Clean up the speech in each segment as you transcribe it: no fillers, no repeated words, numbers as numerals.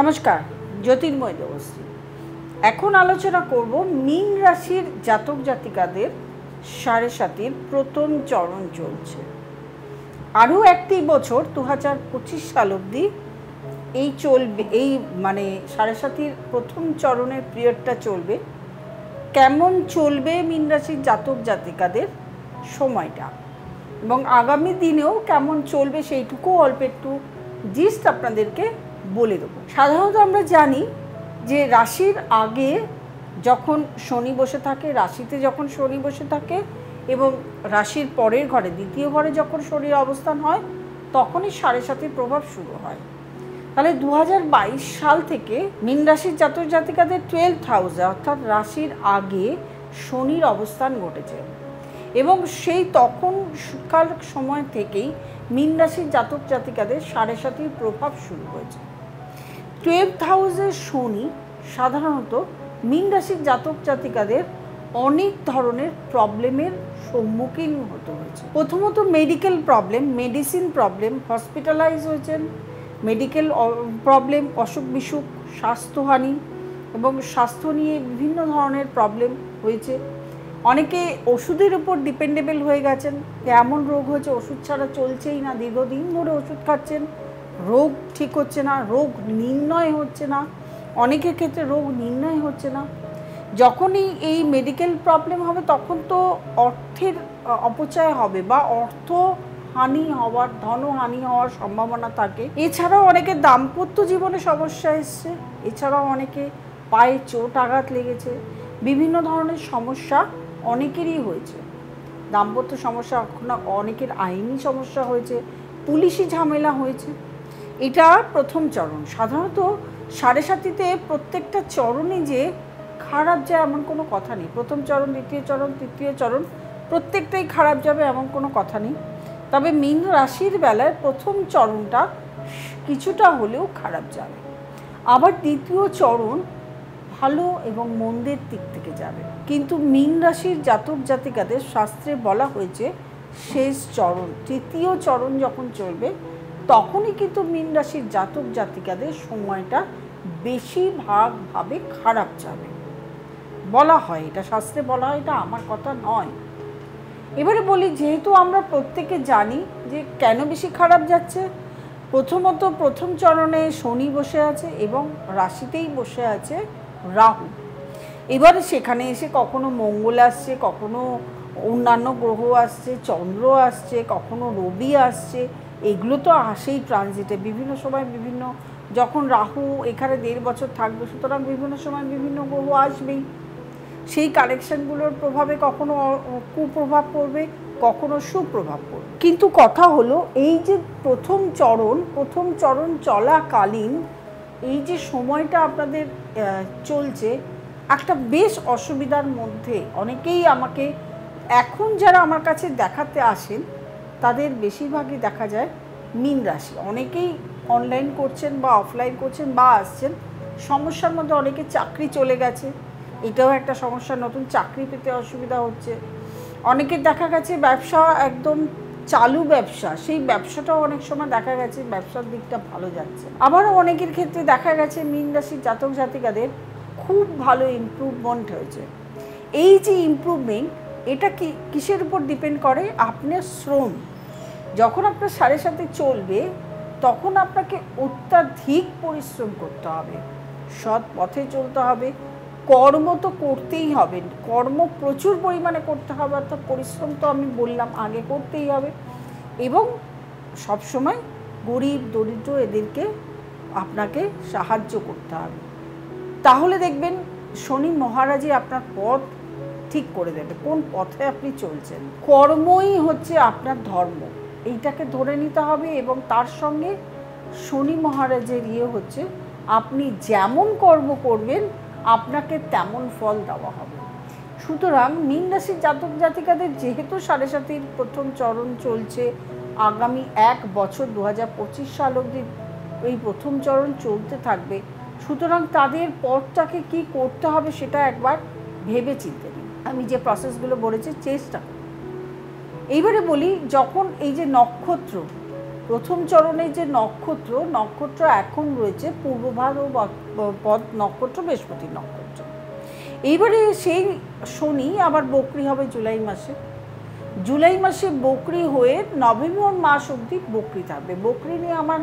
নমস্কার, জ্যোতির্ময় দেবশ্রী। এখন আলোচনা করব মীন রাশির জাতক জাতিকাদের সাড়ে সাতির প্রথম চরণ চলছে। আরও একটি বছর 2025 সাল অবধি এই চলবে, এই সাড়ে সাতির প্রথম চরণের পিরিয়ডটা চলবে। কেমন চলবে মীন রাশির জাতক জাতিকাদের সময়টা এবং আগামী দিনেও কেমন চলবে সেইটুকু অল্প একটু জিস্ট আপনাদেরকে বলে দেবো। সাধারণত আমরা জানি যে রাশির আগে যখন শনি বসে থাকে, রাশিতে যখন শনি বসে থাকে এবং রাশির পরের ঘরে দ্বিতীয় ঘরে যখন শনির অবস্থান হয় তখনই সাড়ে সাতির প্রভাব শুরু হয়। তাহলে 2022 সাল থেকে মীন রাশির জাতক জাতিকাদের 12th হাউসে অর্থাৎ রাশির আগে শনির অবস্থান ঘটেছে এবং সেই তখনকার সময় থেকেই মীন রাশির জাতক জাতিকাদের সাড়ে সাতির প্রভাব শুরু হয়েছে। 12th হাউসে শনি সাধারণত মীন রাশির জাতক জাতিকাদের অনেক ধরনের প্রবলেমের সম্মুখীন হতে হয়েছে। প্রথমত medical problem, medicine problem, hospitalise হয়েছেন, মেডিকেল প্রবলেম, অসুখ বিসুখ, স্বাস্থ্যহানি এবং স্বাস্থ্য নিয়ে বিভিন্ন ধরনের প্রবলেম হয়েছে। অনেকে ওষুধের উপর ডিপেন্ডেবল হয়ে গেছেন, এমন রোগ হয়েছে ওষুধ ছাড়া চলছেই না, দীর্ঘদিন ধরে ওষুধ খাচ্ছেন, রোগ ঠিক হচ্ছে না, রোগ নির্ণয় হচ্ছে না, অনেকের ক্ষেত্রে রোগ নির্ণয় হচ্ছে না। যখনই এই মেডিকেল প্রবলেম হবে তখন তো অর্থের অপচয় হবে বা অর্থ হানি হওয়ার, ধনহানি হওয়ার সম্ভাবনা থাকে। এছাড়াও অনেকের দাম্পত্য জীবনে সমস্যা এসছে, এছাড়াও অনেকে পায়ে চোট আঘাত লেগেছে, বিভিন্ন ধরনের সমস্যা অনেকেরই হয়েছে। দাম্পত্য সমস্যা, অনেকের আইনি সমস্যা হয়েছে, পুলিশি ঝামেলা হয়েছে। এটা প্রথম চরণ। সাধারণত সাড়ে সাতিতে প্রত্যেকটা চরণই যে খারাপ যায় এমন কোনো কথা নেই। প্রথম চরণ, দ্বিতীয় চরণ, তৃতীয় চরণ প্রত্যেকটাই খারাপ যাবে এমন কোনো কথা নেই। তবে মীন রাশির বেলায় প্রথম চরণটা কিছুটা হলেও খারাপ যাবে, আবার দ্বিতীয় চরণ ভালো এবং মন্দের দিক থেকে যাবে। কিন্তু মীন রাশির জাতক জাতিকাদের শাস্ত্রে বলা হয়েছে শেষ চরণ, তৃতীয় চরণ যখন চলবে তখনই কিন্তু মীন রাশির জাতক জাতিকাদের সময়টা বেশিরভাগভাবে খারাপ যাবে বলা হয়। এটা শাস্ত্রে বলা হয়, এটা আমার কথা নয়। এবারে বলি, যেহেতু আমরা প্রত্যেকে জানি যে কেন বেশি খারাপ যাচ্ছে। প্রথমত প্রথম চরণে শনি বসে আছে এবং রাশিতেই বসে আছে রাহু। এবারে সেখানে এসে কখনো মঙ্গল আসছে, কখনো অন্যান্য গ্রহ আসছে, চন্দ্র আসছে, কখনো রবি আসছে। এগুলো তো আসেই ট্রানজিটে, বিভিন্ন সময় বিভিন্ন, যখন রাহু এখানে 1.5 বছর থাকবে সুতরাং বিভিন্ন সময় বিভিন্ন গ্রহ আসবেই। সেই কানেকশানগুলোর প্রভাবে কখনো কুপ্রভাব পড়বে, কখনো সুপ্রভাব পড়বে। কিন্তু কথা হলো, এই যে প্রথম চরণ চলাকালীন এই যে সময়টা আপনাদের চলছে একটা বেশ অসুবিধার মধ্যে। অনেকেই আমাকে এখন যারা আমার কাছে দেখাতে আসেন তাদের বেশিরভাগই দেখা যায় মীন রাশি। অনেকেই অনলাইন করছেন বা অফলাইন করছেন বা আসছেন। সমস্যার মধ্যে অনেকে চাকরি চলে গেছে, এটাও একটা সমস্যা, নতুন চাকরি পেতে অসুবিধা হচ্ছে। অনেকের দেখা গেছে ব্যবসা একদম চালু ব্যবসা, সেই ব্যবসাটাও অনেক সময় দেখা গেছে ব্যবসার দিকটা ভালো যাচ্ছে। আবারও অনেকের ক্ষেত্রে দেখা গেছে মীন রাশির জাতক জাতিকাদের খুব ভালো ইমপ্রুভমেন্ট হয়েছে। এই যে ইমপ্রুভমেন্ট, এটা কিসের উপর ডিপেন্ড করে? আপনার শ্রম। যখন আপনার সাড়ে সাথে চলবে তখন আপনাকে অত্যাধিক পরিশ্রম করতে হবে, সৎ পথে চলতে হবে, কর্ম তো করতেই হবে, কর্ম প্রচুর পরিমাণে করতে হবে। অর্থাৎ পরিশ্রম তো আমি বললাম আগে করতেই হবে এবং সবসময় গরিব দরিদ্র এদেরকে আপনাকে সাহায্য করতে হবে। তাহলে দেখবেন শনি মহারাজই আপনার পথ ঠিক করে দেবে, কোন পথে আপনি চলছেন। কর্মই হচ্ছে আপনার ধর্ম, এইটাকে ধরে নিতে হবে। এবং তার সঙ্গে শনি মহারাজের হচ্ছে আপনি যেমন কর্ম করবেন আপনাকে তেমন ফল দেওয়া হবে। সুতরাং মীন রাশির জাতক জাতিকাদের যেহেতু সাড়ে সাতির প্রথম চরণ চলছে, আগামী 1 বছর 2025 সাল অবধি এই প্রথম চরণ চলতে থাকবে, সুতরাং তাদের পথটাকে কি করতে হবে সেটা একবার ভেবে চিন্তে নিন। আমি যে প্রসেসগুলো বলেছি চেষ্টা করুন। এইবারে বলি, যখন এই যে নক্ষত্র প্রথম চরণে যে নক্ষত্র এখন রয়েছে পূর্ব ভাদ্রপদ নক্ষত্র, বৃহস্পতি নক্ষত্র। এইবারে সেই শনি আবার বকরি হবে জুলাই মাসে বকরি হয়ে নভেম্বর মাস অবধি বকরি থাকবে। বকরি নিয়ে আমার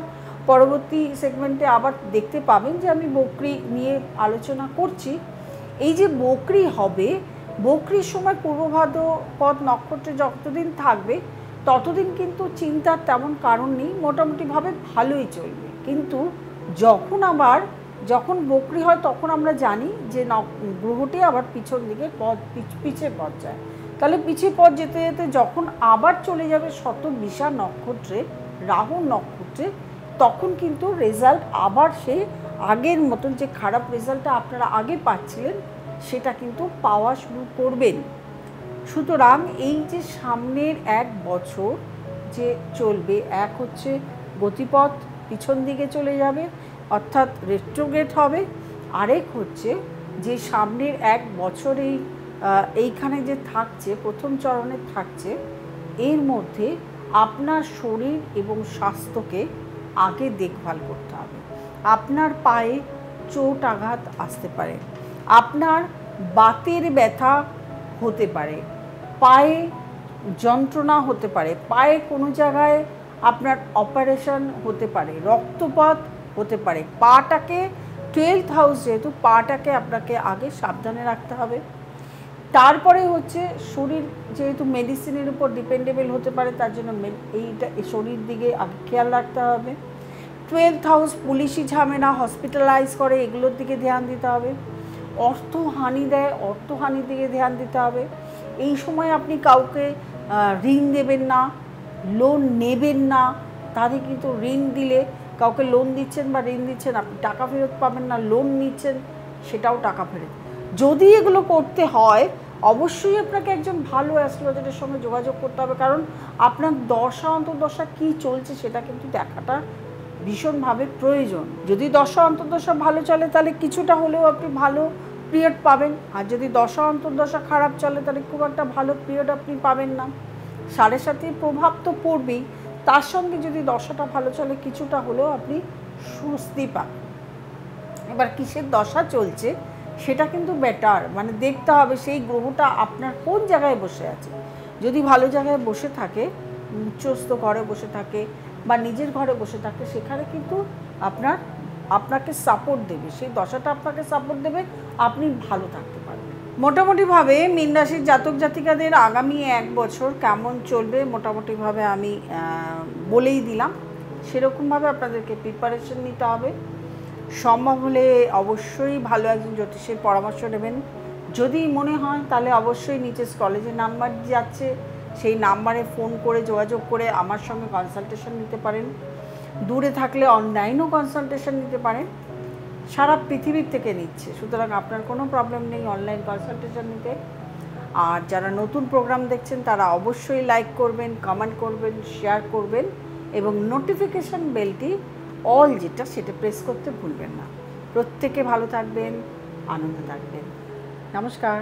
পরবর্তী সেগমেন্টে আবার দেখতে পাবেন যে আমি বকরি নিয়ে আলোচনা করছি। এই যে বকরি হবে, বকরির সময় পূর্ব ভাদ্রপদ নক্ষত্রে যতদিন থাকবে ততদিন কিন্তু চিন্তার তেমন কারণ নেই, মোটামুটিভাবে ভালোই চলবে। কিন্তু যখন বকরি হয় তখন আমরা জানি যে গ্রহটি আবার পিছন দিকে পিছিয়ে পথ যায়। তাহলে পিছিয়ে পথ যেতে যেতে যখন আবার চলে যাবে শতবিশা নক্ষত্রে, রাহু নক্ষত্রে, তখন কিন্তু রেজাল্ট আবার সেই আগের মতন যে খারাপ রেজাল্টটা আপনারা আগে পাচ্ছিলেন সেটা কিন্তু পাওয়া শুরু করবেন। সুতরাং এই যে সামনের 1 বছর যে চলবে, এক হচ্ছে গতিপথ পিছন দিকে চলে যাবে অর্থাৎ রেট্রোগ্রেড হবে, আরেক হচ্ছে যে সামনের 1 বছর এইখানে যে থাকছে, প্রথম চরণে থাকছে, এর মধ্যে আপনার শরীর এবং স্বাস্থ্যকে আগে দেখভাল করতে হবে। আপনার পায়ে চোট আঘাত আসতে পারে, আপনার বাতের ব্যথা হতে পারে, পায়ে যন্ত্রণা হতে পারে, পায়ে কোনো জায়গায় আপনার অপারেশন হতে পারে, রক্তপাত হতে পারে। পাটাকে 12th হাউস যেহেতু, পাটাকে আপনাকে আগে সাবধানে রাখতে হবে। তারপরে হচ্ছে শরীর যেহেতু মেডিসিনের উপর ডিপেন্ডেবল হতে পারে, তার জন্য শরীর দিকে আগে খেয়াল রাখতে হবে। 12th হাউস পুলিশি ঝামেলা, হসপিটালাইজ করে, এগুলোর দিকে ধ্যান দিতে হবে। অর্থহানি দেয়, অর্থহানির দিকে ধ্যান দিতে হবে। এই সময় আপনি কাউকে ঋণ দেবেন না, লোন নেবেন না, তাহলে কিন্তু ঋণ দিলে কাউকে লোন দিচ্ছেন বা ঋণ দিচ্ছেন, আপনি টাকা ফেরত পাবেন না, লোন নিচ্ছেন সেটাও টাকা ফেরত। যদি এগুলো করতে হয় অবশ্যই আপনাকে একজন ভালো অ্যাস্ট্রোলজারের সঙ্গে যোগাযোগ করতে হবে, কারণ আপনার দশা অন্তর্দশা কী চলছে সেটা কিন্তু দেখাটা ভীষণভাবে প্রয়োজন। যদি দশা অন্তর্দশা ভালো চলে তাহলে কিছুটা হলেও আপনি ভালো পিরিয়ড পাবেন, আর যদি দশা অন্তর্দশা খারাপ চলে তাহলে খুব একটা ভালো পিরিয়ড আপনি পাবেন না। 7.5 প্রভাব তো পড়বেই, তার সঙ্গে যদি দশাটা ভালো চলে কিছুটা হলেও আপনি স্বস্তি পাবেন। এবার কিসের দশা চলছে সেটা কিন্তু বেটার, মানে দেখতে হবে সেই গ্রহটা আপনার কোন জায়গায় বসে আছে। যদি ভালো জায়গায় বসে থাকে, উচ্চস্থ ঘরে বসে থাকে বা নিজের ঘরে বসে থাকে, সেখানে কিন্তু আপনাকে সাপোর্ট দেবে, সেই দশাটা আপনাকে সাপোর্ট দেবে, আপনি ভালো থাকতে পারবেন। মোটামুটিভাবে মীন রাশির জাতক জাতিকাদের আগামী 1 বছর কেমন চলবে মোটামুটিভাবে আমি বলেই দিলাম। সেরকমভাবে আপনাদেরকে প্রিপারেশন নিতে হবে। সম্ভব হলে অবশ্যই ভালো একজন জ্যোতিষের পরামর্শ নেবেন। যদি মনে হয় তাহলে অবশ্যই নিচে কলেজের নাম্বার যাচ্ছে, সেই নাম্বারে ফোন করে যোগাযোগ করে আমার সঙ্গে কনসালটেশন নিতে পারেন। দূরে থাকলে অনলাইনও কনসালটেশন নিতে পারেন, সারা পৃথিবীর থেকে নিচ্ছে, সুতরাং আপনার কোনো প্রবলেম নেই অনলাইন কনসালটেশন নিতে। আর যারা নতুন প্রোগ্রাম দেখছেন তারা অবশ্যই লাইক করবেন, কমেন্ট করবেন, শেয়ার করবেন এবং নোটিফিকেশান বেলটি অল যেটা সেটা প্রেস করতে ভুলবেন না। প্রত্যেকে ভালো থাকবেন, আনন্দ থাকবেন। নমস্কার।